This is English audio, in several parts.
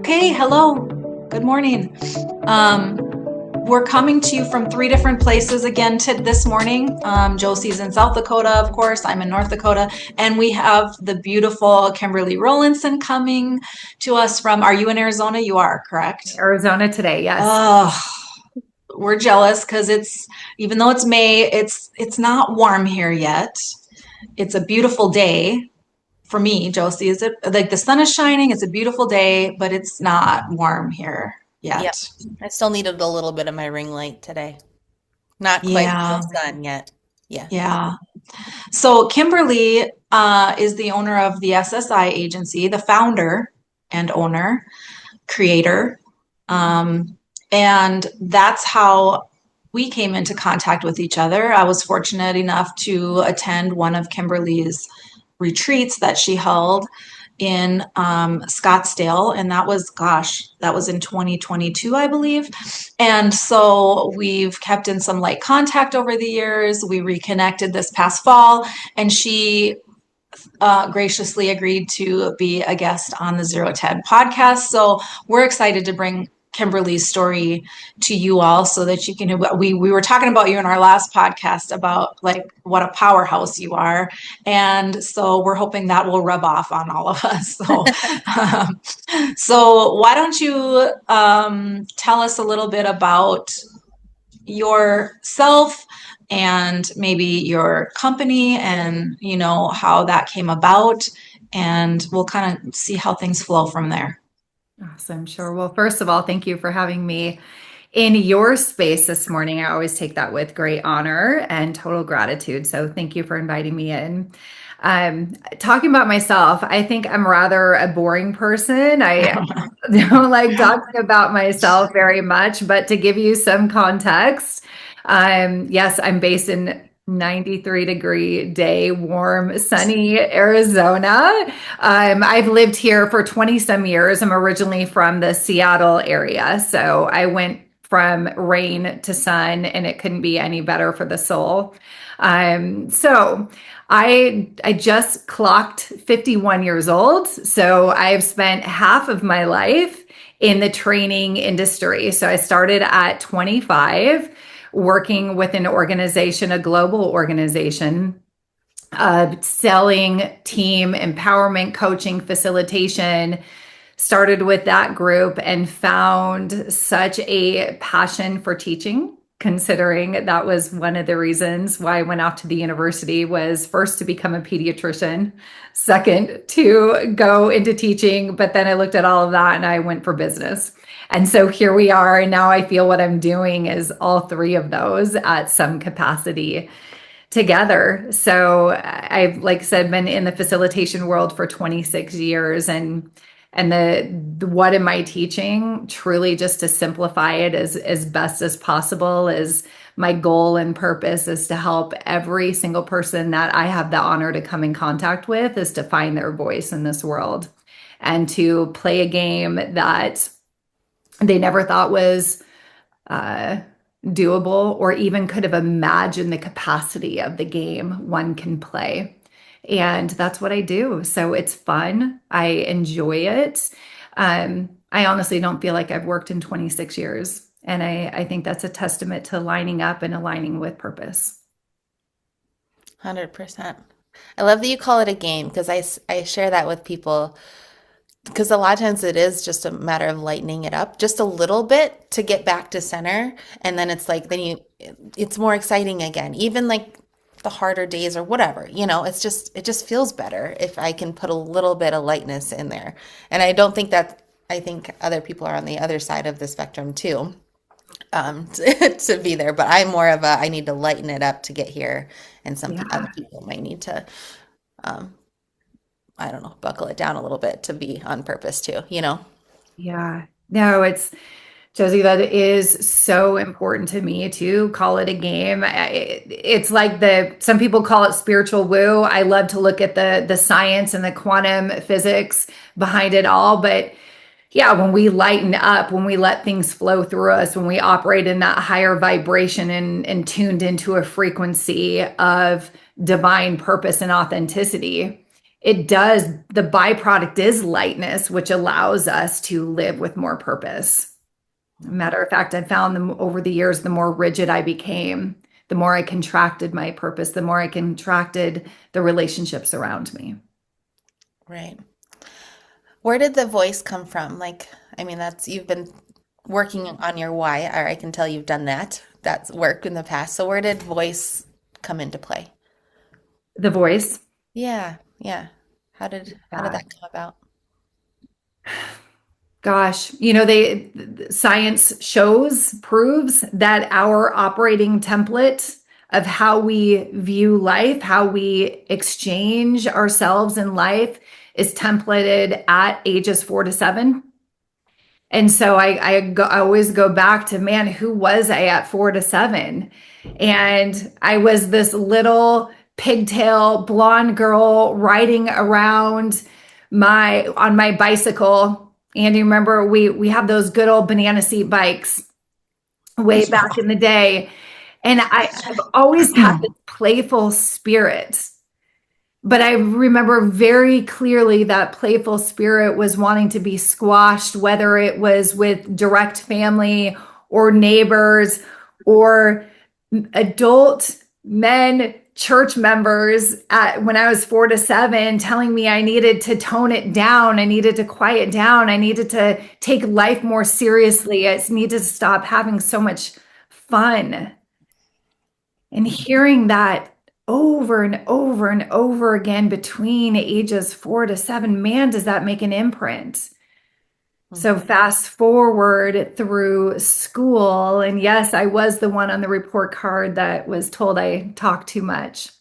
Okay, hello. Good morning. Um, we're coming to you from three different places again this morning. Josie's in South Dakota, of course. I'm in North Dakota. And we have the beautiful Kimberly Rolandson coming to us from, are you in Arizona? You are, correct? Arizona today, yes. Oh, we're jealous because even though it's May, it's not warm here yet. It's a beautiful day. For me, Josie, is it like the sun is shining? It's a beautiful day, but it's not warm here Yep. yet. I still needed a little bit of my ring light today. Not quite full Yeah, sun yet. Yeah. yeah. So Kimberly is the owner of the SSI agency, the founder and owner, creator. Um, and that's how we came into contact with each other. I was fortunate enough to attend one of Kimberly's retreats that she held in Scottsdale, and that was in 2022, I believe. And so we've kept in some light contact over the years. We reconnected this past fall, and she graciously agreed to be a guest on the Zero TED podcast. So we're excited to bring Kimberly's story to you all so that you can we were talking about you in our last podcast about like what a powerhouse you are, and so we're hoping that will rub off on all of us. Um, so why don't you tell us a little bit about yourself and maybe your company and how that came about, and we'll kind of see how things flow from there. Awesome. Sure. Well, first of all, thank you for having me in your space this morning. I always take that with great honor and total gratitude. So thank you for inviting me in. Talking about myself, I think I'm rather a boring person. I don't like talking about myself very much, but to give you some context, yes, I'm based in 93-degree day, warm, sunny Arizona. I've lived here for 20 some years. I'm originally from the Seattle area. So I went from rain to sun, and it couldn't be any better for the soul. So I just clocked 51 years old. So I've spent half of my life in the training industry. So I started at 25 working with an organization, a global organization, selling team empowerment, coaching, facilitation. Started with that group and found such a passion for teaching, considering that was one of the reasons why I went off to the university, was first to become a pediatrician, second to go into teaching, but then I looked at all of that and I went for business. And so here we are, and now I feel what I'm doing is all three of those at some capacity together. So I've, like I said, been in the facilitation world for 26 years, and the what am I teaching? Truly just to simplify it as best as possible is my goal and purpose is to help every single person that I have the honor to come in contact with is to find their voice in this world and to play a game that they never thought was doable or even could have imagined the capacity of the game one can play. And that's what I do. So it's fun. I enjoy it. I honestly don't feel like I've worked in 26 years. And I think that's a testament to lining up and aligning with purpose. 100%. I love that you call it a game because I share that with people because a lot of times it is just a matter of lightening it up just a little bit to get back to center. And then it's like, it's more exciting again, even like the harder days or whatever, it just feels better if I can put a little bit of lightness in there. And I think other people are on the other side of the spectrum too, to be there, but I'm more of I need to lighten it up to get here. And other people might need to, I don't know, buckle it down a little bit to be on purpose too, Yeah. No, it's Josie, that is so important to me to call it a game. It's like some people call it spiritual woo. I love to look at the science and the quantum physics behind it all. But yeah, when we lighten up, when we let things flow through us, when we operate in that higher vibration and tuned into a frequency of divine purpose and authenticity, it does, the byproduct is lightness, which allows us to live with more purpose. Matter of fact, I found them over the years, the more rigid I became, the more I contracted my purpose, the more I contracted the relationships around me. Right. Where did the voice come from? Like, I mean, that's you've been working on your why, or I can tell you've done that. That's work in the past. So where did voice come into play? The voice. Yeah, yeah. How did Yeah. that come about? Gosh, science proves that our operating template of how we view life, how we exchange ourselves in life is templated at ages 4 to 7. And so I always go back to, man, who was I at 4 to 7? And I was this little pigtail blonde girl riding around on my bicycle. And you remember we have those good old banana seat bikes way back in the day. And I've always had this playful spirit. But I remember very clearly that playful spirit was wanting to be squashed, whether it was with direct family or neighbors or adult men, church members when I was 4 to 7, telling me I needed to tone it down. I needed to quiet down. I needed to take life more seriously. I needed to stop having so much fun. And hearing that over and over and over again between ages 4 to 7, man, does that make an imprint. So fast forward through school, and yes, I was the one on the report card that was told I talked too much.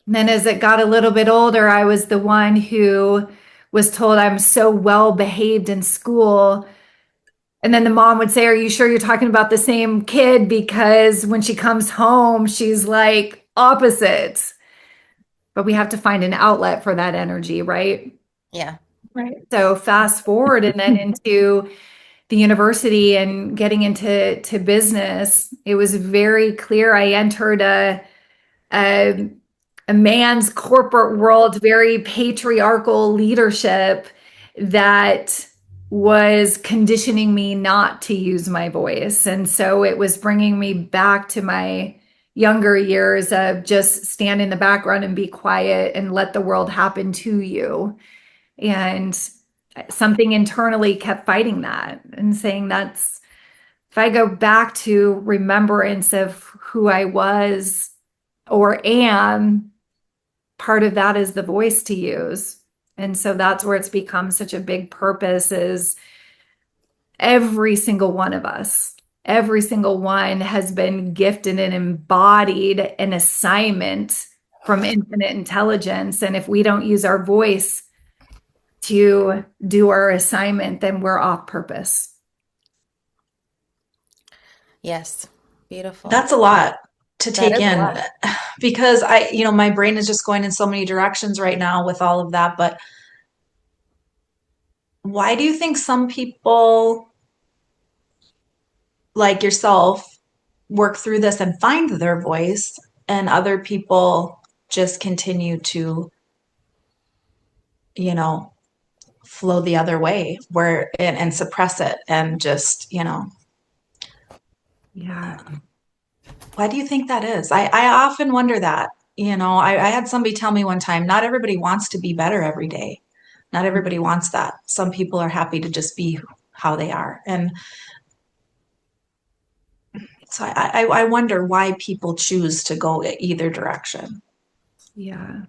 And then as it got a little bit older, I was the one who was told I'm so well behaved in school. And then the mom would say, are you sure you're talking about the same kid? Because when she comes home, she's like opposites. But we have to find an outlet for that energy, right? Yeah. Right. So fast forward and then into the university and getting into business, it was very clear I entered a man's corporate world, very patriarchal leadership that was conditioning me not to use my voice. And so it was bringing me back to my younger years of just stand in the background and be quiet and let the world happen to you. And something internally kept fighting that and saying if I go back to remembrance of who I was or am, part of that is the voice to use. And so that's where it's become such a big purpose is every single one of us, every single one has been gifted and embodied an assignment from infinite intelligence. And if we don't use our voice to do our assignment, then we're off purpose. Yes. Beautiful. That's a lot to That take is a in lot. because my brain is just going in so many directions right now with all of that. But why do you think some people like yourself work through this and find their voice and other people just continue to, flow the other way and suppress it and just, Yeah. why do you think that is? I often wonder that. I had somebody tell me one time, not everybody wants to be better every day. Not everybody wants that. Some people are happy to just be how they are. And so I wonder why people choose to go either direction. Yeah.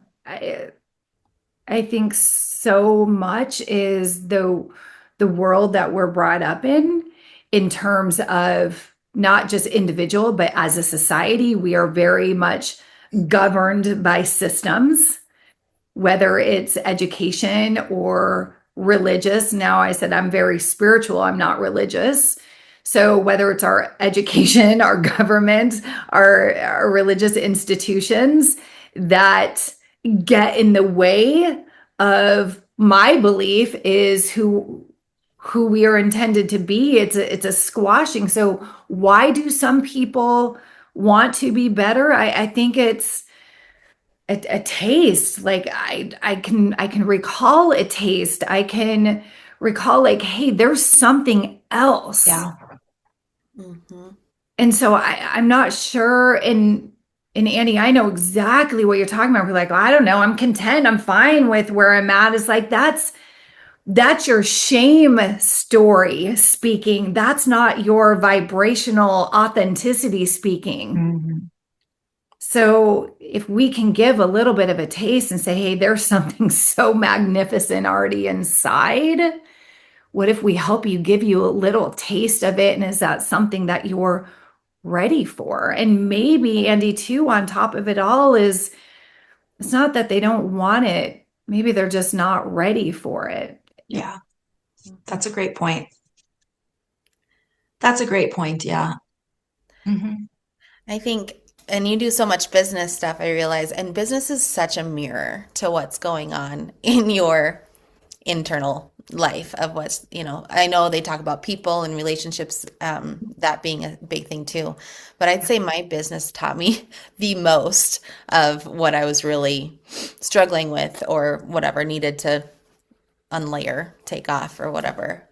I think so much is the world that we're brought up in terms of not just individual, but as a society, we are very much governed by systems, whether it's education or religious. Now I said I'm very spiritual, I'm not religious. So whether it's our education, our government, our religious institutions that get in the way of my belief is who we are intended to be. It's a squashing. So why do some people want to be better? I think it's a taste. Like I can recall a taste. I can recall like, hey, there's something else. Yeah. Mhm. And so I'm not sure. And Andy, I know exactly what you're talking about. We're like, I don't know, I'm content. I'm fine with where I'm at. It's like that's your shame story speaking. That's not your vibrational authenticity speaking. Mhm. So if we can give a little bit of a taste and say, hey, there's something so magnificent already inside. What if we help you give you a little taste of it? And is that something that you're ready for? And maybe, Andy, too, on top of it all, is it's not that they don't want it. Maybe they're just not ready for it. Yeah. That's a great point. That's a great point. Yeah. Hmm. I think, and you do so much business stuff, I realize, and business is such a mirror to what's going on in your internal life of what's, I know they talk about people and relationships, that being a big thing too. But I'd say my business taught me the most of what I was really struggling with or whatever needed to unlayer, take off, or whatever.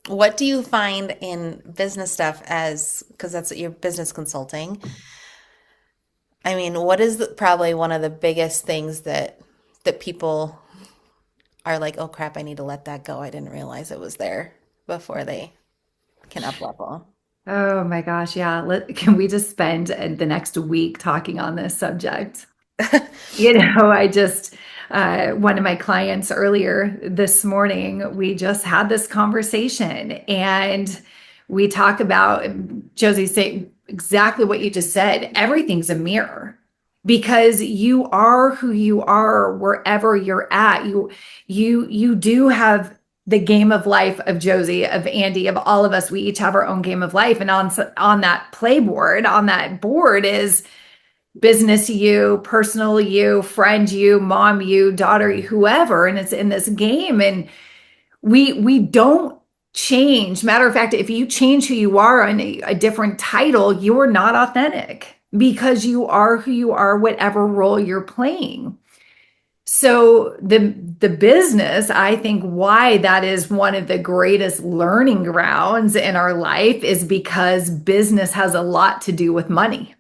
What do you find in business stuff as, because that's your business consulting? I mean, what is probably one of the biggest things that people are like, oh crap, I need to let that go. I didn't realize it was there before they can up level. Oh my gosh, yeah. Can we just spend the next week talking on this subject? I just, one of my clients earlier this morning, we just had this conversation and we talk about Josie saying exactly what you just said. Everything's a mirror because you are who you are wherever you're at. You do have the game of life of Josie, of Andy, of all of us. We each have our own game of life. And on that playboard, on that board is business you, personal you, friend you, mom you, daughter you, whoever. And it's in this game. And we don't change. Matter of fact, if you change who you are on a different title, you're not authentic because you are who you are, whatever role you're playing. So the business, I think why that is one of the greatest learning grounds in our life is because business has a lot to do with money.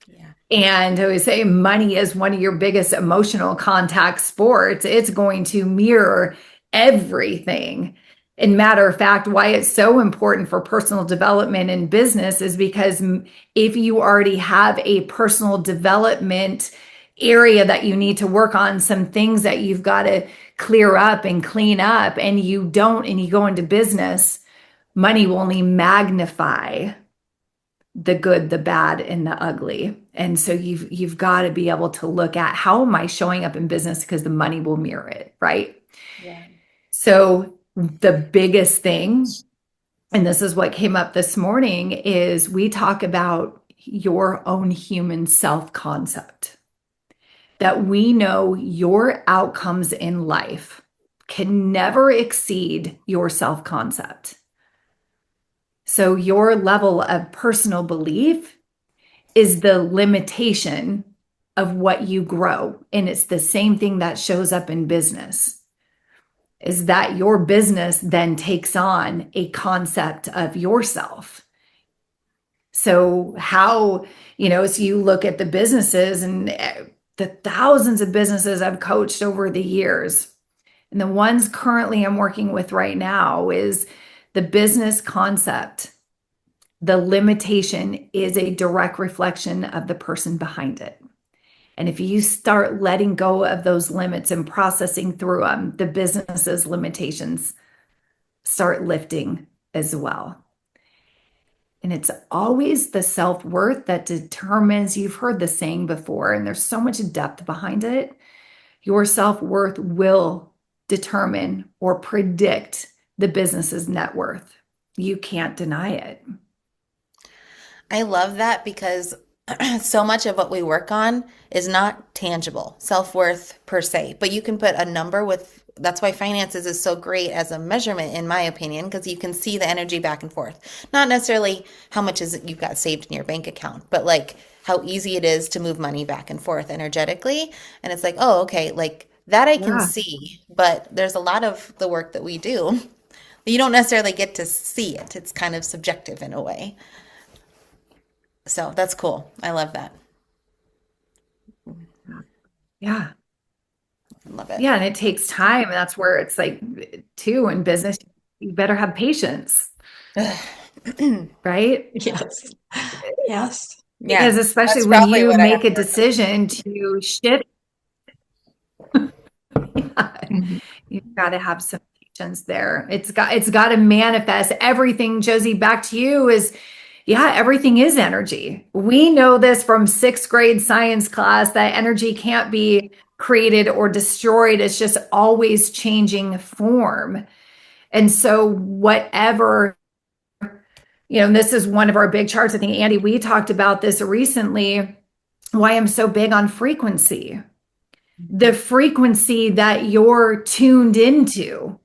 Yeah. And I always say money is one of your biggest emotional contact sports. It's going to mirror everything. And matter of fact, why it's so important for personal development in business is because if you already have a personal development area that you need to work on, some things that you've got to clear up and clean up, and you don't, and you go into business, money will only magnify the good, the bad, and the ugly. And so you've got to be able to look at how am I showing up in business because the money will mirror it, right? Yeah. So the biggest thing, and this is what came up this morning, is we talk about your own human self-concept. That we know your outcomes in life can never exceed your self-concept. So your level of personal belief is the limitation of what you grow. And it's the same thing that shows up in business, is that your business then takes on a concept of yourself. So how, so you look at the businesses and the thousands of businesses I've coached over the years, and the ones currently I'm working with right now is the business concept. The limitation is a direct reflection of the person behind it. And if you start letting go of those limits and processing through them, the business's limitations start lifting as well. And it's always the self-worth that determines, you've heard the saying before, and there's so much depth behind it. Your self-worth will determine or predict the business's net worth. You can't deny it. I love that because so much of what we work on is not tangible, self-worth per se, but you can put a number with, that's why finances is so great as a measurement, in my opinion, because you can see the energy back and forth. Not necessarily how much is it you've got saved in your bank account, but like how easy it is to move money back and forth energetically. And it's like, oh, okay, like that I can Yeah. see, but there's a lot of the work that we do that you don't necessarily get to see it. It's kind of subjective in a way. So that's cool. I love that. Yeah. Love it. Yeah. And it takes time. And that's where it's like, too, in business, you better have patience, right? Yes. Yes. Yeah, Because especially that's when probably you what I make have a to work on. decision to shift, Mhm. you've got to have some patience there. It's got to manifest everything. Josie, back to you is, yeah, everything is energy. We know this from sixth grade science class that energy can't be created or destroyed. It's just always changing form. And so whatever, and this is one of our big charts. I think, Andy, we talked about this recently, why I'm so big on frequency. The frequency that you're tuned into,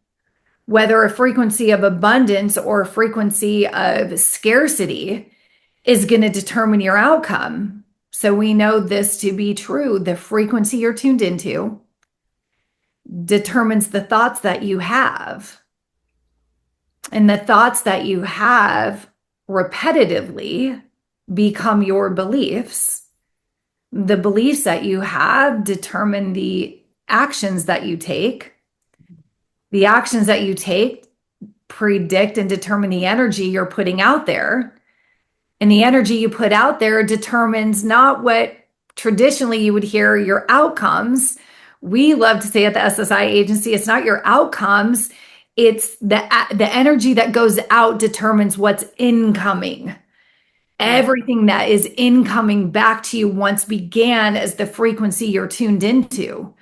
whether a frequency of abundance or a frequency of scarcity, is going to determine your outcome. So we know this to be true. The frequency you're tuned into determines the thoughts that you have. And the thoughts that you have repetitively become your beliefs. The beliefs that you have determine the actions that you take. The actions that you take predict and determine the energy you're putting out there. And the energy you put out there determines not what traditionally you would hear your outcomes. We love to say at the SSI agency, it's not your outcomes, it's the energy that goes out determines what's incoming. Right. Everything that is incoming back to you once began as the frequency you're tuned into.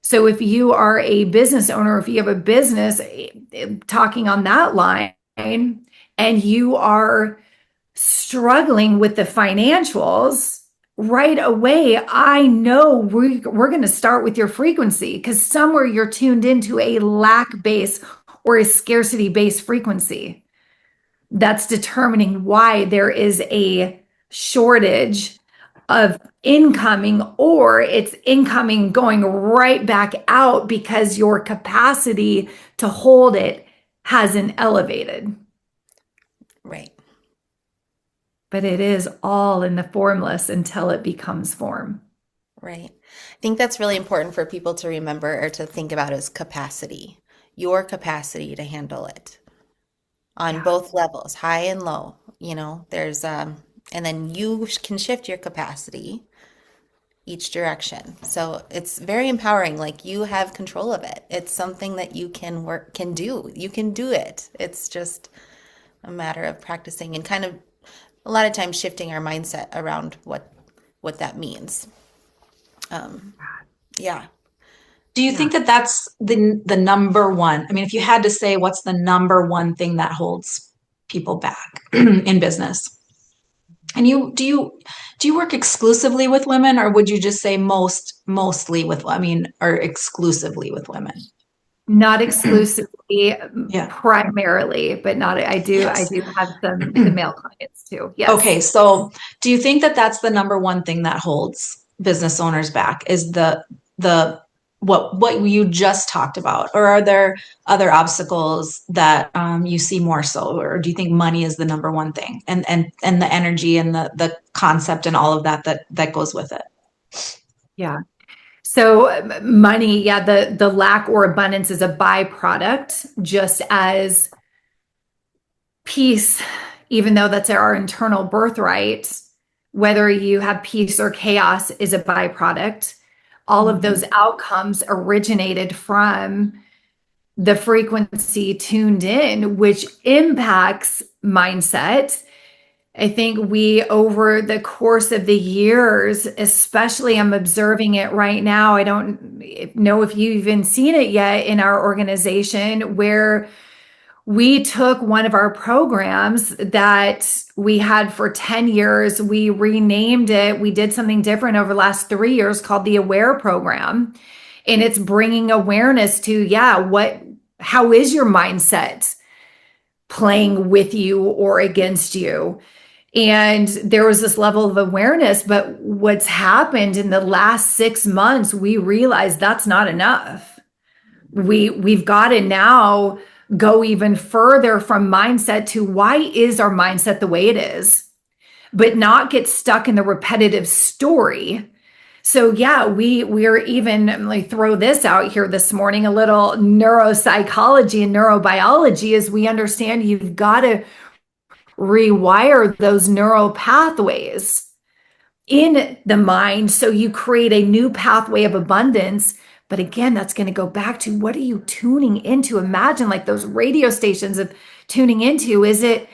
So if you are a business owner, if you have a business, talking on that line, and you are struggling with the financials, right away, I know we're going to start with your frequency, because somewhere you're tuned into a lack base or a scarcity based frequency. That's determining why there is a shortage of incoming, or it's incoming going right back out because your capacity to hold it hasn't elevated. Right. But it is all in the formless until it becomes form. Right. I think that's really important for people to remember or to think about is capacity, your capacity to handle it on Yeah. both levels, high and low. There's and then you can shift your capacity each direction. So it's very empowering. Like you have control of it. It's something that you can do. You can do it. It's just a matter of practicing and kind of a lot of times shifting our mindset around what that means. Yeah. Do you think that that's the number one? I mean, if you had to say what's the number one thing that holds people back in business? And do you work exclusively with women, or would you just say mostly with, or exclusively with women? Not exclusively, Yeah. primarily, but not, I do Yes. have the male clients too. Yes. Okay, so do you think that that's the number one thing that holds business owners back is the what you just talked about, or are there other obstacles that you see more so, or do you think money is the number one thing, and the energy and the concept and all of that goes with it? Yeah. So money, yeah, the lack or abundance is a byproduct, just as peace, even though that's our internal birthright, whether you have peace or chaos is a byproduct. All of those outcomes originated from the frequency tuned in, which impacts mindset. I think we, over the course of the years, especially I'm observing it right now. I don't know if you've even seen it yet in our organization, where we took one of our programs that we had for 10 years. We renamed it. We did something different over the last 3 years called the Aware Program. And it's bringing awareness to, how is your mindset playing with you or against you? And there was this level of awareness, but what's happened in the last 6 months, we realized that's not enough. We've got to now go even further from mindset to why is our mindset the way it is, but not get stuck in the repetitive story. So yeah, we're even like throw this out here this morning, a little neuropsychology and neurobiology as we understand you've got to rewire those neural pathways in the mind so you create a new pathway of abundance. But again, that's going to go back to what are you tuning into? Imagine like those radio stations of tuning into. Is it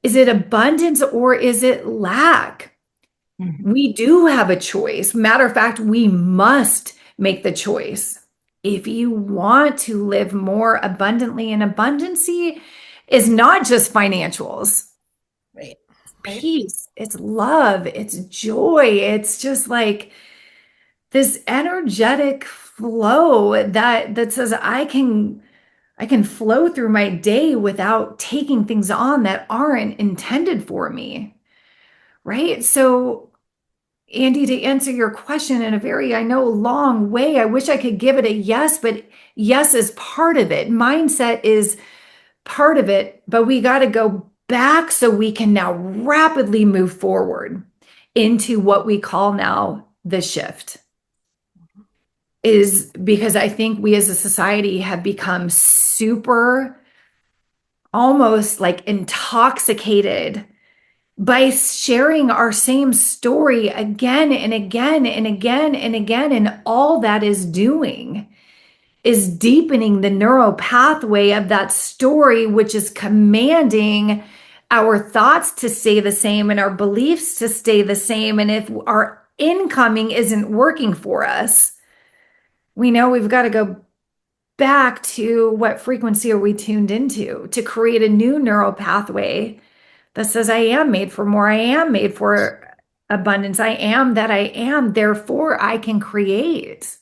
abundance or is it lack? We do have a choice. Matter of fact, we must make the choice. If you want to live more abundantly, and abundancy is not just financials. Right. Peace, it's love, it's joy. It's just like this energetic flow that says I can flow through my day without taking things on that aren't intended for me. Right? So Andy, to answer your question in a very, I know, long way, I wish I could give it a yes, but yes is part of it. Mindset is part of it, but we got to go back so we can now rapidly move forward into what we call now the shift. Is because I think we as a society have become super almost like intoxicated by sharing our same story again and again and again and again. And all that is doing is deepening the neural pathway of that story, which is commanding our thoughts to stay the same and our beliefs to stay the same. And if our incoming isn't working for us, we know we've got to go back to what frequency are we tuned into to create a new neural pathway that says, I am made for more. I am made for abundance. I am that I am. Therefore, I can create.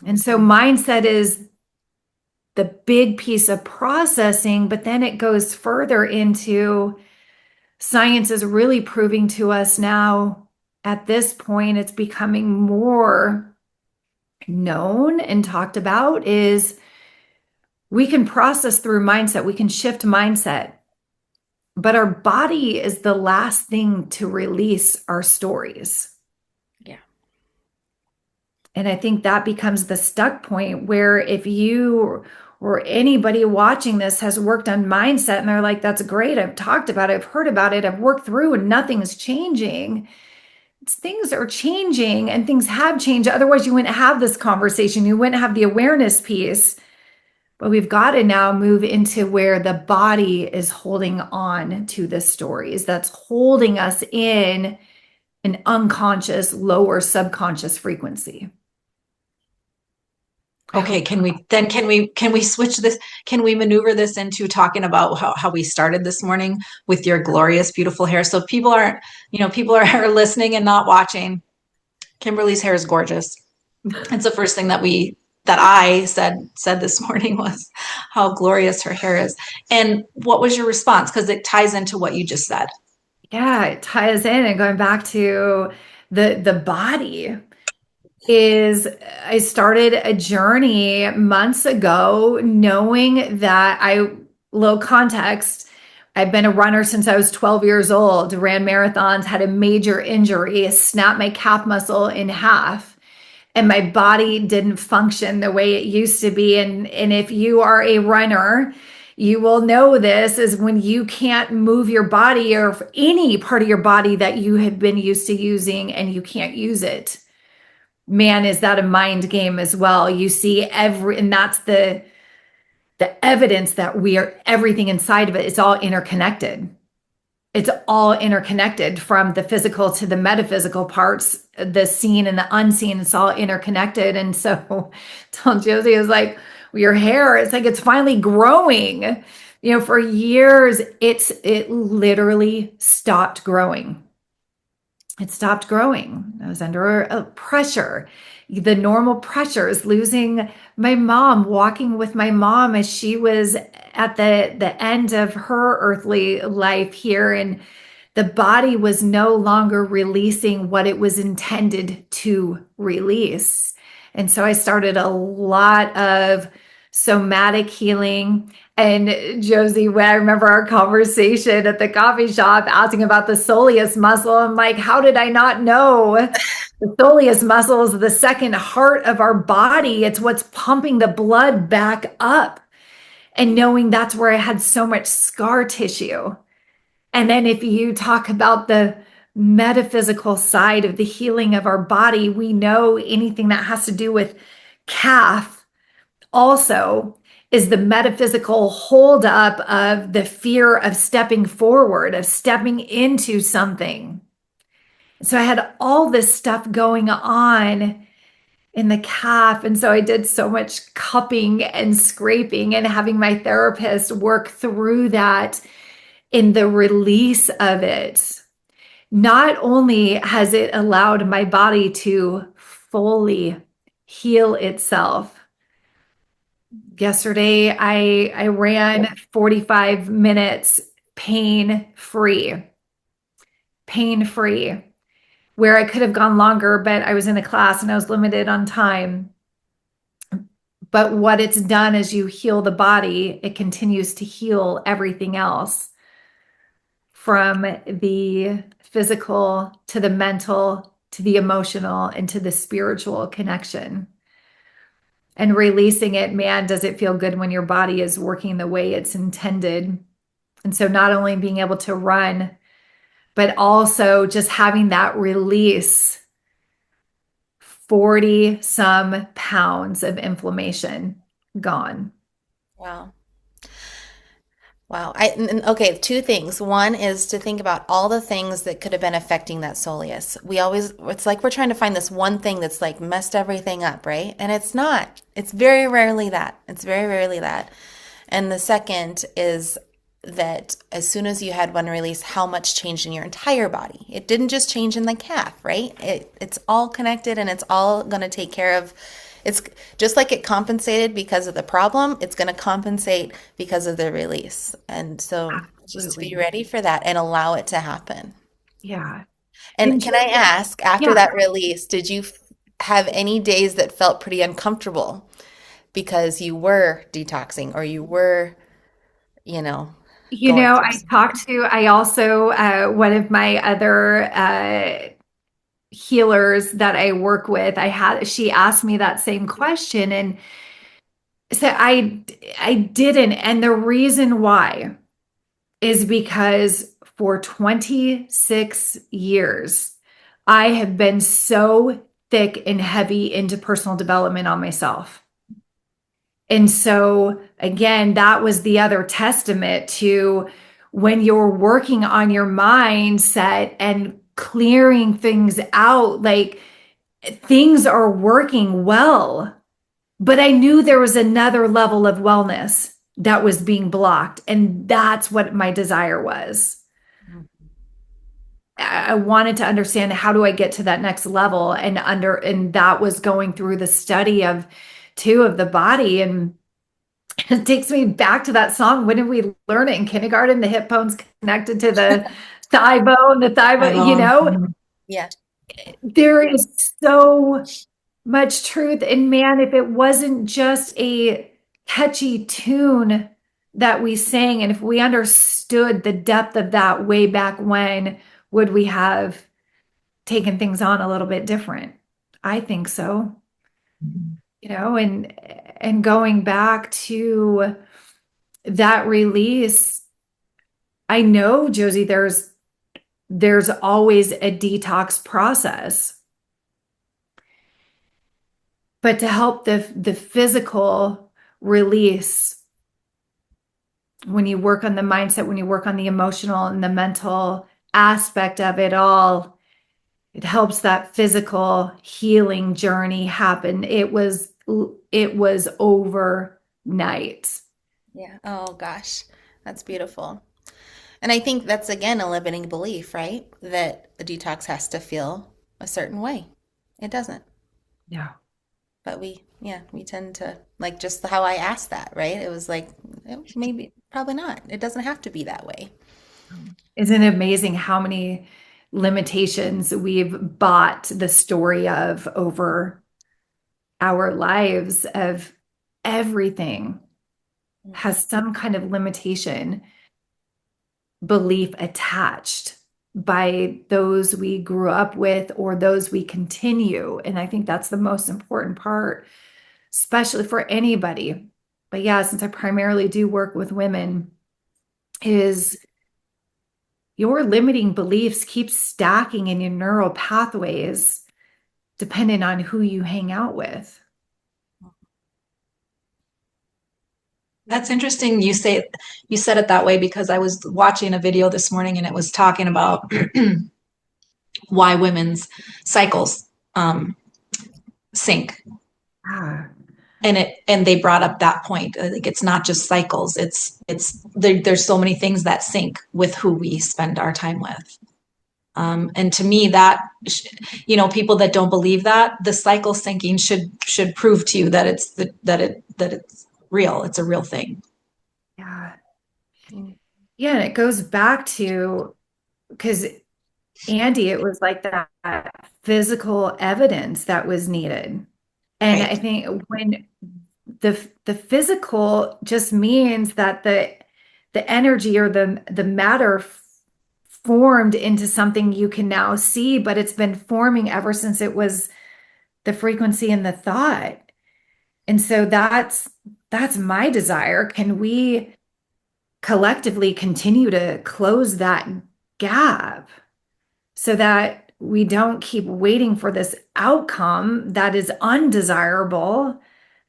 And so mindset is the big piece of processing, but then it goes further into science is really proving to us now at this point, it's becoming more known and talked about is we can process through mindset. We can shift mindset. But our body is the last thing to release our stories. Yeah. And I think that becomes the stuck point where if you or anybody watching this has worked on mindset and they're like, that's great. I've talked about it. I've heard about it. I've worked through and nothing's changing. Things are changing and things have changed. Otherwise, you wouldn't have this conversation. You wouldn't have the awareness piece. But we've got to now move into where the body is holding on to the stories that's holding us in an unconscious, lower subconscious frequency. Okay, can we switch this? Can we maneuver this into talking about how we started this morning with your glorious, beautiful hair? So people are listening and not watching. Kimberly's hair is gorgeous. It's the first thing that I said this morning was how glorious her hair is. And what was your response? Because it ties into what you just said. Yeah, it ties in and going back to the body is I started a journey months ago knowing that little context, I've been a runner since I was 12 years old, ran marathons, had a major injury, snapped my calf muscle in half. And my body didn't function the way it used to be. And if you are a runner, you will know this is when you can't move your body or any part of your body that you have been used to using and you can't use it. Man, is that a mind game as well? You see and that's the evidence that we are everything inside of it. It's all interconnected. It's all interconnected from the physical to the metaphysical parts, the seen and the unseen. It's all interconnected. And so told Josie, I was like, well, your hair, it's like it's finally growing. For years, it literally stopped growing. It stopped growing. I was under pressure. the normal pressures, losing my mom, walking with my mom as she was at the end of her earthly life here, and the body was no longer releasing what it was intended to release. And so I started a lot of somatic healing. And Josie, when I remember our conversation at the coffee shop asking about the soleus muscle, I'm like, how did I not know? The soleus muscle is the second heart of our body. It's what's pumping the blood back up. And knowing that's where I had so much scar tissue. And then if you talk about the metaphysical side of the healing of our body, we know anything that has to do with calf also is the metaphysical holdup of the fear of stepping forward, of stepping into something. So I had all this stuff going on in the calf. And so I did so much cupping and scraping and having my therapist work through that in the release of it. Not only has it allowed my body to fully heal itself. Yesterday, I ran 45 minutes pain-free, where I could have gone longer, but I was in a class and I was limited on time. But what it's done is you heal the body, it continues to heal everything else, from the physical to the mental to the emotional and to the spiritual connection. And releasing it, man, does it feel good when your body is working the way it's intended. And so not only being able to run, but also just having that release, 40 some pounds of inflammation gone. Wow. Wow. Okay, two things. One is to think about all the things that could have been affecting that soleus. It's like we're trying to find this one thing that's like messed everything up, right? And it's not. It's very rarely that. It's very rarely that. And the second is that as soon as you had one release, how much changed in your entire body. It didn't just change in the calf, right? It's all connected and it's all going to take care of. It's just like it compensated because of the problem, it's going to compensate because of the release. And so just to be Absolutely. ready for that and allow it to happen. Yeah. And And can I ask, after yeah, that release, did you have any days that felt pretty uncomfortable because you were detoxing or you were, you know, going through something? I also, one of my other healers that I work with, she asked me that same question. And so I didn't. And the reason why is because for 26 years, I have been so thick and heavy into personal development on myself. And so, again, that was the other testament to when you're working on your mindset and clearing things out, like things are working well. But I knew there was another level of wellness that was being blocked. And that's what my desire was. I wanted to understand, how do I get to that next level, and that was going through the study of two of the body. And it takes me back to that song. When did we learn it in kindergarten? The hip bone's connected to the thigh bone, Yeah. there is so much truth. And man, if it wasn't just a catchy tune that we sang, and if we understood the depth of that way back when, would we have taken things on a little bit different? I think so. And going back to that release, I know, Josie, there's always a detox process. But to help the physical release, when you work on the mindset, when you work on the emotional and the mental aspect of it all, it helps that physical healing journey happen. It was overnight. Yeah. Oh gosh, that's beautiful. And I think that's again a limiting belief, right? That a detox has to feel a certain way. It doesn't. No. But we tend to like just how I asked that, right? It was like, maybe, probably not. It doesn't have to be that way. Isn't it amazing how many limitations we've bought the story of over our lives of everything has some kind of limitation belief attached by those we grew up with or those we continue. And I think that's the most important part, especially for anybody. But yeah, since I primarily do work with women, is your limiting beliefs keep stacking in your neural pathways depending on who you hang out with. That's interesting. You said it that way because I was watching a video this morning and it was talking about why women's cycles sync. Ah, And they brought up that point. Like it's not just cycles. There's so many things that sync with who we spend our time with. And to me, people that don't believe that the cycle syncing should prove to you that it's real. It's a real thing. yeah. Mm. Yeah, and it goes back to because Andy, it was like that physical evidence that was needed. And I Right. think when the physical just means that the energy or the matter formed into something you can now see, but it's been forming ever since it was the frequency and the thought. And so that's my desire. Can we collectively continue to close that gap so that we don't keep waiting for this outcome that is undesirable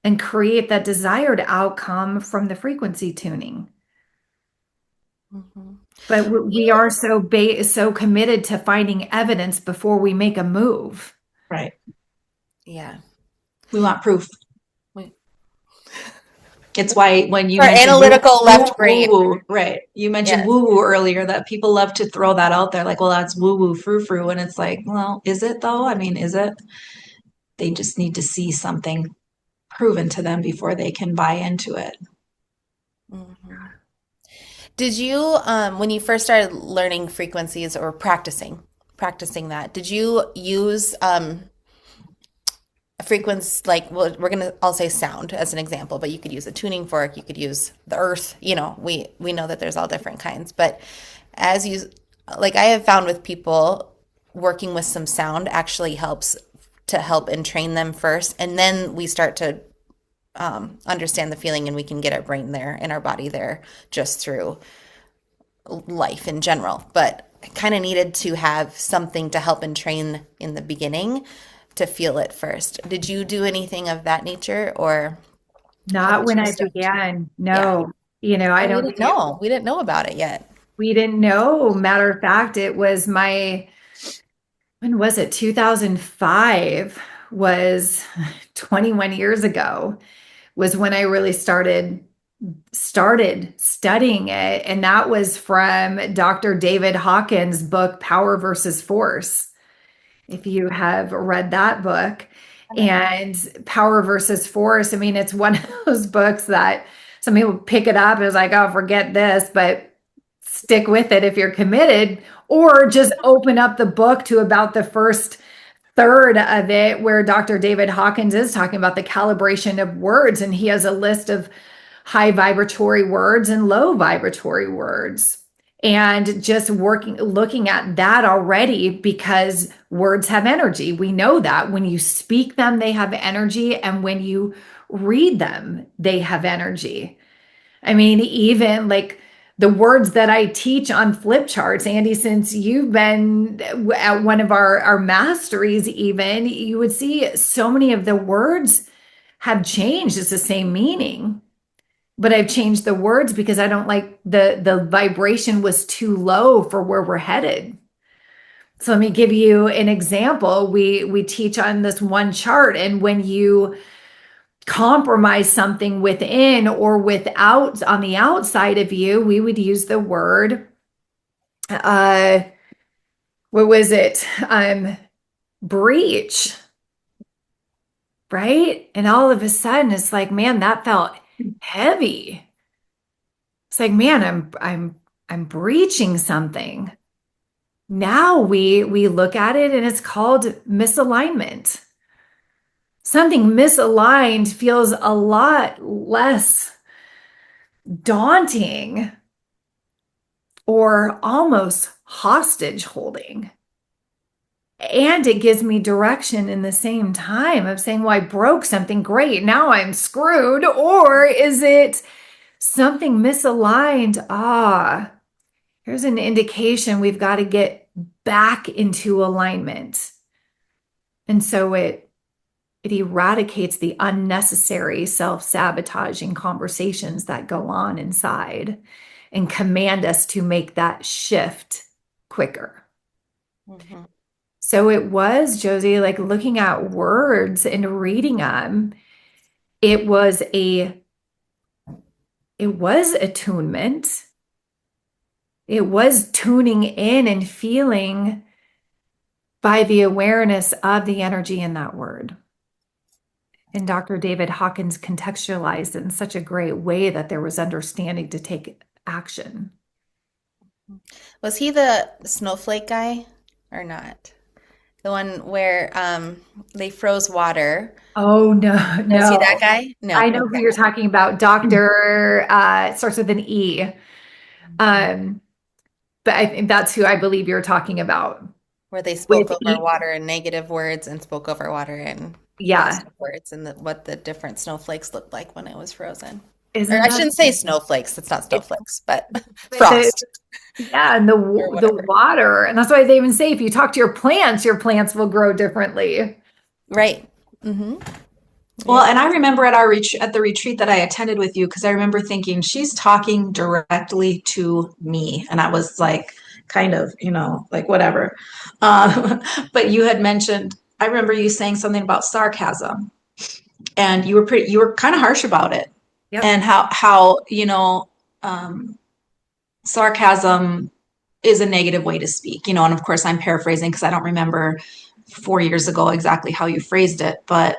and create that desired outcome from the frequency tuning? Mhm. But we You, are so committed to finding evidence before we make a move. Right. yeah. We want proof. We- It's why when you For mentioned analytical left woo brain. woo, right? You mentioned Yes. woo woo earlier that people love to throw that out there like, well, that's woo woo frou frou. And it's like, well, is it though? I mean, is it? They just need to see something proven to them before they can buy into it. Mhm. Did you, when you first started learning frequencies or practicing that, did you use a frequency like, well, I'll say sound as an example, but you could use a tuning fork, you could use the earth, we know that there's all different kinds, but as you, like I have found with people, working with some sound actually helps to help and train them first, and then we start to understand the feeling and we can get our brain there and our body there just through life in general. But I kind of needed to have something to help and train in the beginning to feel it first. Did you do anything of that nature, or how Not did when you I start? began. Yeah. No, I Oh, we don't didn't think know. We didn't know about it yet. we didn't know. Matter of fact, it was when was it? 2005 was 21 years ago, was when I really started studying it. And that was from Dr. David Hawkins' book, Power versus Force. If you have read that book. And Power versus Force, I mean, it's one of those books that some people pick it up and it's like, oh, forget this, but stick with it if you're committed, or just open up the book to about the first third of it, where Dr. David Hawkins is talking about the calibration of words, and he has a list of high vibratory words and low vibratory words. And just looking at that already, because words have energy. We know that when you speak them, they have energy. And when you read them, they have energy. I mean, even like the words that I teach on flip charts, Andy, since you've been at one of our masteries, even, you would see so many of the words have changed. It's the same meaning, but I've changed the words because I don't like the vibration was too low for where we're headed. So let me give you an example. We teach on this one chart, and when you compromise something within or without on the outside of you, we would use the word uh what was it? Breach. right? And all of a sudden it's like, man, that felt heavy. It's like, man, I'm breaching something. Now we look at it and it's called misalignment. Something misaligned feels a lot less daunting or almost hostage holding. And it gives me direction in the same time of saying, well, I broke something, great, now I'm screwed. Or is it something misaligned? Here's an indication we've got to get back into alignment. And so it eradicates the unnecessary self-sabotaging conversations that go on inside and command us to make that shift quicker. Mhm. So it was, Josie, like looking at words and reading them, it was attunement. It was tuning in and feeling by the awareness of the energy in that word. And Dr. David Hawkins contextualized it in such a great way that there was understanding to take action. Was he the snowflake guy or not? The one where they froze water. Oh, no, Was he no. that guy? No. I know who you're talking about. Dr. Starts with an E. But I think that's who I believe you're talking about. Where they With spoke over E. water in negative words and spoke over water in Yeah. positive words, and what the different snowflakes looked like when it was frozen. Isn't Or I that shouldn't say snowflakes. It's not snowflakes, but the, frost yeah, and or the whatever. water. And that's why they even say if you talk to your plants will grow differently. Right. Mm-hmm. Well, and I remember at at the retreat that I attended with you, because I remember thinking she's talking directly to me, and I was like, kind of, like whatever. But you had mentioned, I remember you saying something about sarcasm, and you were kind of harsh about it, Yep. and how sarcasm is a negative way to speak, and of course I'm paraphrasing because I don't remember 4 years ago exactly how you phrased it, but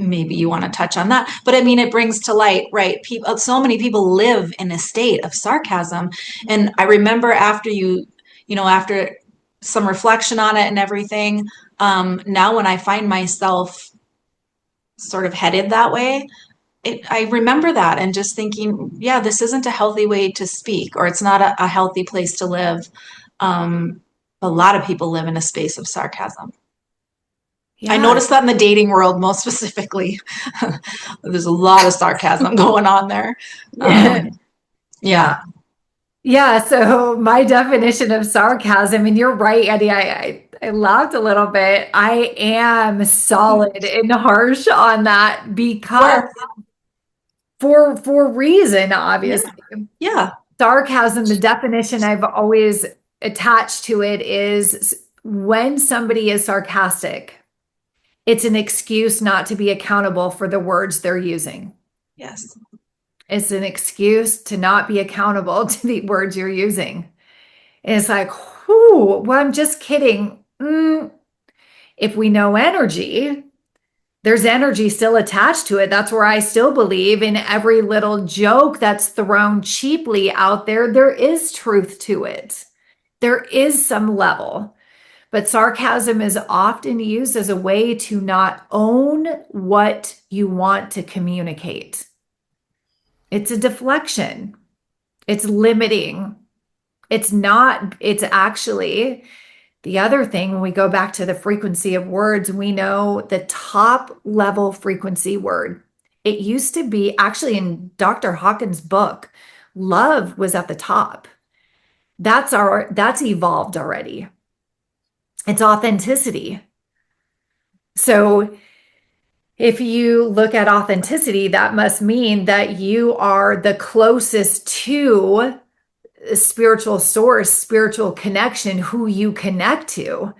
maybe you want to touch on that. But I mean, it brings to light, right? So many people live in a state of sarcasm. And I remember after some reflection on it and everything, now when I find myself sort of headed that way, I remember that and just thinking, yeah, this isn't a healthy way to speak, or it's not a healthy place to live. A lot of people live in a space of sarcasm. I Yeah. noticed that in the dating world, most specifically. There's a lot of sarcasm going on there. Yeah. Yeah, so my definition of sarcasm, and you're right, Eddie, I laughed a little bit. I am solid and harsh on that because for reason, obviously. Yeah. Sarcasm, the definition I've always attached to it is when somebody is sarcastic, it's an excuse not to be accountable for the words they're using. Yes. It's an excuse to not be accountable to the words you're using. And it's like, whoo, well, I'm just kidding. If we know energy, there's energy still attached to it. That's where I still believe in every little joke that's thrown cheaply out there. There is truth to it. There is some level. But sarcasm is often used as a way to not own what you want to communicate. It's a deflection. It's limiting. It's actually the other thing. When we go back to the frequency of words, we know the top level frequency word. It used to be actually in Dr. Hawkins' book, love was at the top. That's evolved already. It's authenticity. So if you look at authenticity, that must mean that you are the closest to a spiritual source, spiritual connection, who you connect to.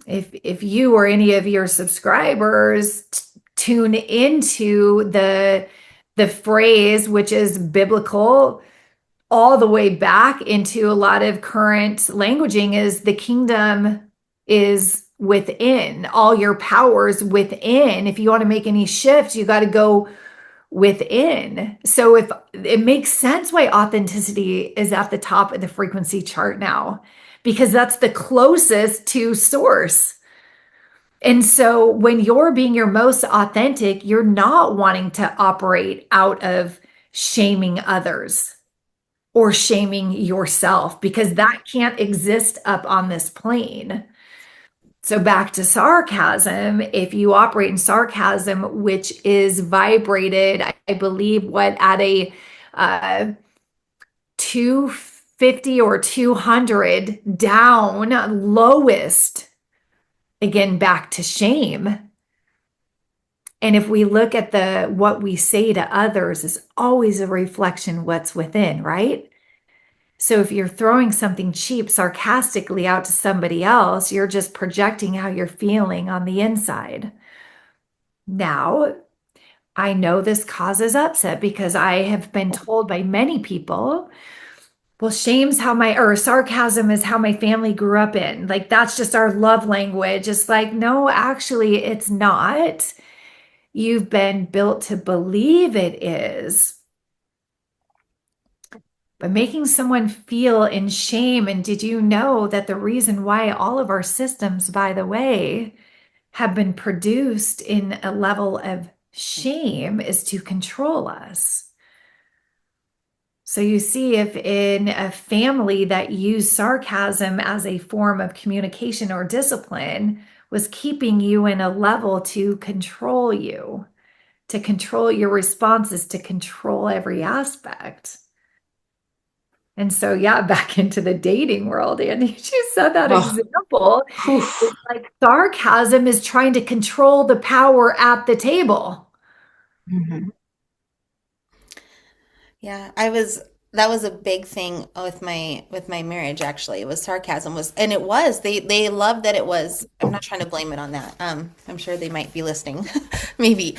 If you or any of your subscribers tune into the phrase, which is biblical, all the way back into a lot of current languaging, is the kingdom is within, all your powers within. If you want to make any shifts, you got to go within. So if it makes sense why authenticity is at the top of the frequency chart now, because that's the closest to source. And so when you're being your most authentic, you're not wanting to operate out of shaming others or shaming yourself, because that can't exist up on this plane. So back to sarcasm, if you operate in sarcasm, which is vibrated, I believe, what, at a 250 or 200 down, lowest, again, back to shame. And if we look at what we say to others is always a reflection what's within, right? So if you're throwing something cheap sarcastically out to somebody else, you're just projecting how you're feeling on the inside. Now, I know this causes upset because I have been told by many people, well, or sarcasm is how my family grew up in. Like, that's just our love language. It's like, no, actually, it's not. You've been built to believe it is. But making someone feel in shame. And did you know that the reason why all of our systems, by the way, have been produced in a level of shame is to control us? So you see, if in a family that used sarcasm as a form of communication or discipline was keeping you in a level to control you, to control your responses, to control every aspect. And so, yeah, back into the dating world, Andy, you said that example. It's like sarcasm is trying to control the power at the table. Mm-hmm. Yeah, that was a big thing with my marriage actually. It was sarcasm they loved that it was. I'm not trying to blame it on that. I'm sure they might be listening maybe.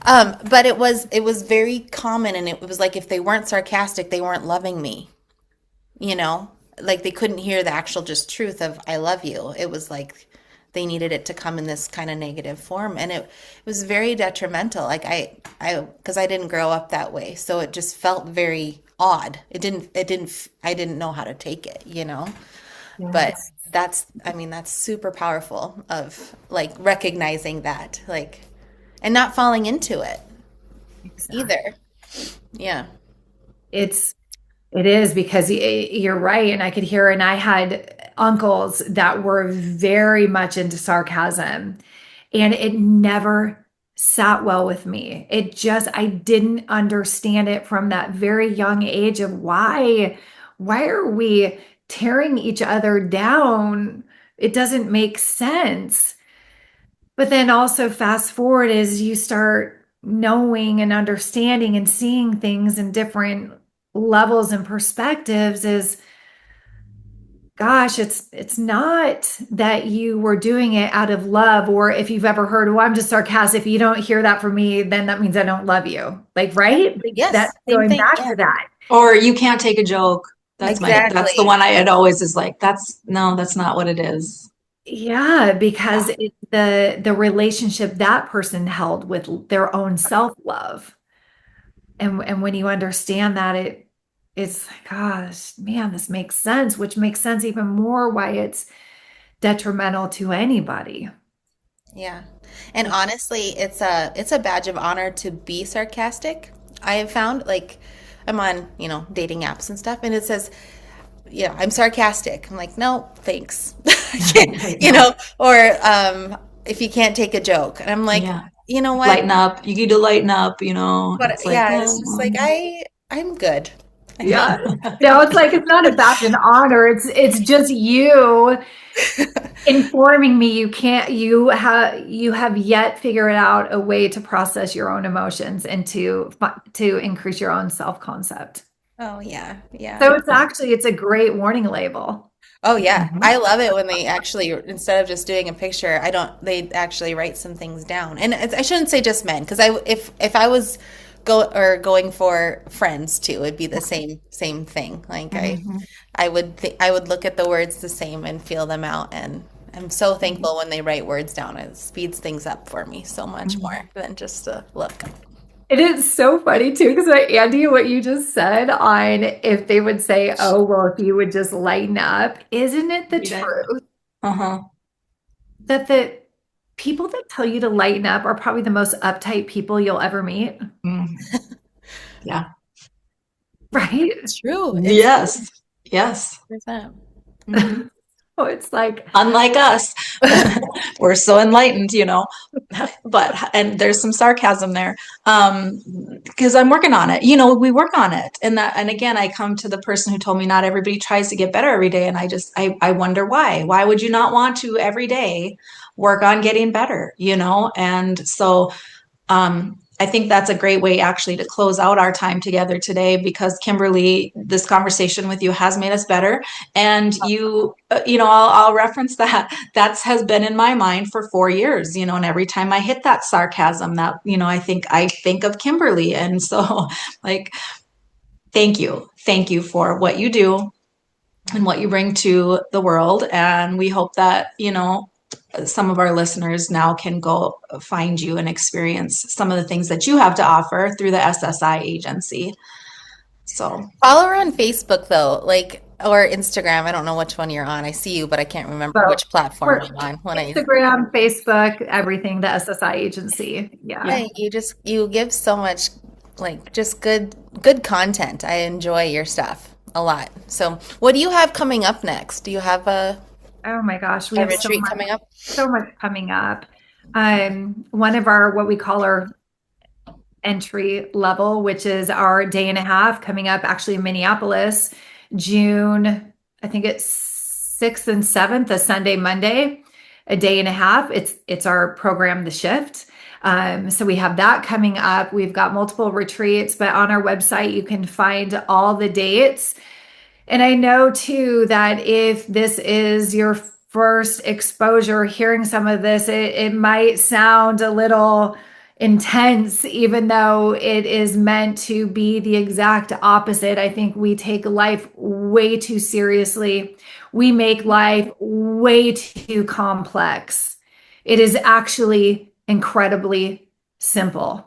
But it was very common, and it was like if they weren't sarcastic, they weren't loving me. You know, like they couldn't hear the actual just truth of I love you. It was like they needed it to come in this kind of negative form, and it was very detrimental. Like because I didn't grow up that way, so it just felt very odd. I didn't know how to take it, you know. But Yes. that's super powerful of like recognizing that, like, and not falling into it Exactly. either. Yeah. It is, because you're right. And I could hear, and I had uncles that were very much into sarcasm, and it never sat well with me. I didn't understand it from that very young age of why are we tearing each other down? It doesn't make sense. But then also fast forward as you start knowing and understanding and seeing things in different levels and perspectives is, gosh, it's not that you were doing it out of love, or if you've ever heard, well, I'm just sarcastic. If you don't hear that from me, then that means I don't love you. Like, right? Like, Yes, that's same going thing. back Yeah. to that. Or you can't take a joke. That's the Exactly. one I had always is like, that's not what it is. Yeah, because it's the relationship that person held with their own self-love. And when you understand that, it's like, gosh, man, this makes sense, which makes sense even more why it's detrimental to anybody. Yeah. And honestly, it's a badge of honor to be sarcastic. I have found, like, I'm on, dating apps and stuff, and it says, I'm sarcastic. I'm like, no, thanks. I can't, Yeah. or if you can't take a joke. And I'm like, Yeah. you know what? Lighten up. You need to lighten up, you know. But It's like, yeah, it's just like I'm good. Yeah. No, it's like it's not a badge of honor. It's just you informing me you have yet figured out a way to process your own emotions and to increase your own self-concept. Oh yeah, yeah. So it's a great warning label. Oh yeah, Mhm. I love it when they actually, instead of just doing a picture, they actually write some things down. And I shouldn't say just men, because if I was going for friends too, it'd be the same thing. Like Mhm. I would look at the words the same and feel them out, and I'm so thankful when they write words down. It speeds things up for me so much more than just a look. It is so funny too, because Andy, what you just said on if they would say, oh, well, if you would just lighten up, isn't it the Read it. truth Uh-huh. that the people that tell you to lighten up are probably the most uptight people you'll ever meet? Mm. Yeah. Right? It's true. It's Yes. Yes. 100%. Mhm. So it's like, Unlike us, we're so enlightened, but and there's some sarcasm there, because I'm working on it. We work on it, and again, I come to the person who told me not everybody tries to get better every day, and I wonder why. Why would you not want to every day work on getting better? And so I think that's a great way actually to close out our time together today, because Kimberly, this conversation with you has made us better. And I'll reference that. That has been in my mind for 4 years, and every time I hit that sarcasm, that, I think of Kimberly. And so like, thank you. Thank you for what you do and what you bring to the world. And we hope that, some of our listeners now can go find you and experience some of the things that you have to offer through the SSI agency. So Follow her on Facebook though, or Instagram. I don't know which one you're on. I see you, but I can't remember well, which platform we're I'm on. When Instagram, Facebook, everything, the SSI agency. Yeah. you give so much, just good content. I enjoy your stuff a lot. So, what do you have coming up next? Do you have a Oh my gosh, we have retreat coming up? so much coming up. One of our, what we call our entry level, which is our day and a half coming up actually in Minneapolis, June, I think it's 6th and 7th, a Sunday, Monday, a day and a half. It's our program, The Shift. So we have that coming up. We've got multiple retreats, but on our website, you can find all the dates. And I know too that if this is your first exposure, hearing some of this, it might sound a little intense, even though it is meant to be the exact opposite. I think we take life way too seriously. We make life way too complex. It is actually incredibly simple.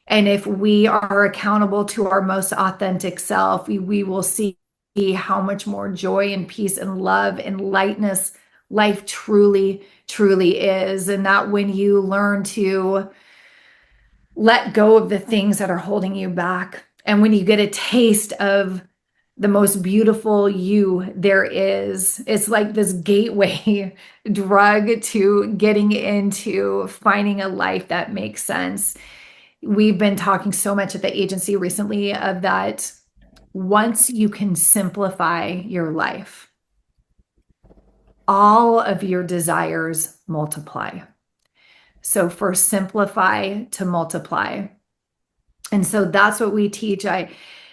And if we are accountable to our most authentic self, we will see how much more joy and peace and love and lightness life truly, truly is. And that when you learn to let go of the things that are holding you back, and when you get a taste of the most beautiful you there is, it's like this gateway drug to getting into finding a life that makes sense. We've been talking so much at the agency recently of that. Once you can simplify your life, all of your desires multiply. So first simplify to multiply. And so that's what we teach.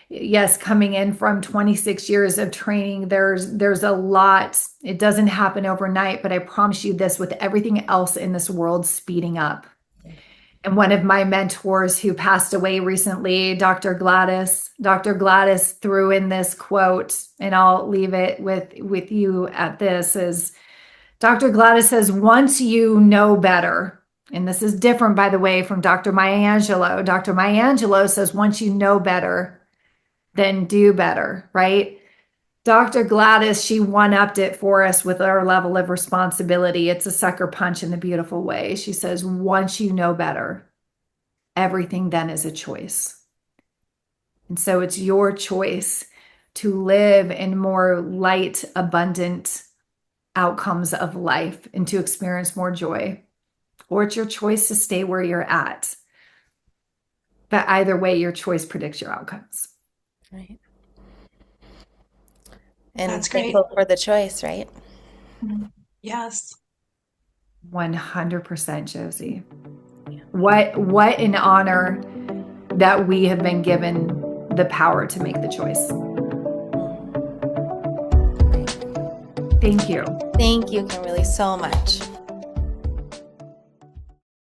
Yes, coming in from 26 years of training, there's a lot. It doesn't happen overnight, but I promise you this, with everything else in this world speeding up. And one of my mentors who passed away recently, Dr. Gladys threw in this quote, and I'll leave it with you at this, is Dr. Gladys says, once you know better, and this is different, by the way, from Dr. Maya Angelou. Dr. Maya Angelou says, once you know better, then do better, right? Dr. Gladys, she one-upped it for us with our level of responsibility. It's a sucker punch in a beautiful way. She says, once you know better, everything then is a choice. And so it's your choice to live in more light, abundant outcomes of life and to experience more joy. Or it's your choice to stay where you're at. But either way, your choice predicts your outcomes. Right. And That's great. thankful for the choice, right? Yes. 100%, Josie. What an honor that we have been given the power to make the choice. Thank you. Thank you, Kimberly, so much.